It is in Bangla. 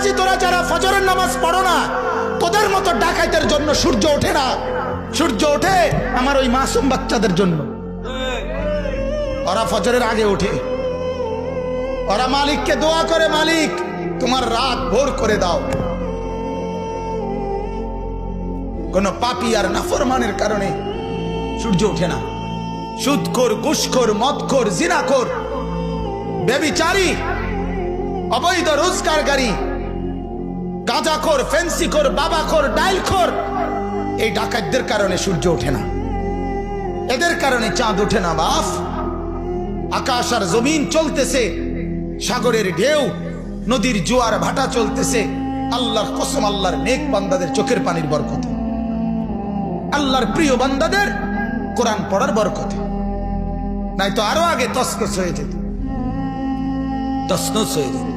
বলেছি তোরা যারা ফজরের নামাজ পড়ো না, তোদের মতো ডাকাইতের জন্য সূর্য ওঠে না। সূর্য ওঠে আমার ওই মাসুম বাচ্চাদের জন্য। ওরা ফজরের আগে ওঠে, ওরা মালিককে দোয়া করে, মালিক তোমার রাত ভোর করে দাও। কোন পাপী আর নাফরমানের কারণে সূর্য ওঠে না। সুদখোর, ঘুষখোর, মদখোর, জিনাখোর, ব্যভিচারী, অবৈধ রোজগারকারী, গাঁজাখোর, ফেন্সিখোর, বাবাখোর, ডাইলখোর, এই ডাকাতদের কারণে সূর্য ওঠে না। এদের কারণে চাঁদ ওঠে না। বাপ, আকাশ আর জমিন চলতেছে, সাগরের ঢেউ, নদীর জোয়ার ভাটা চলতেছে, আল্লাহর কসম, আল্লাহর নেক বান্দাদের চোখের পানির বরকতে, আল্লাহর প্রিয় বান্দাদের কোরআন পড়ার বরকতে। নাই তো আরো আগে তসনস হয়ে যেত, তসনস হয়ে যেত।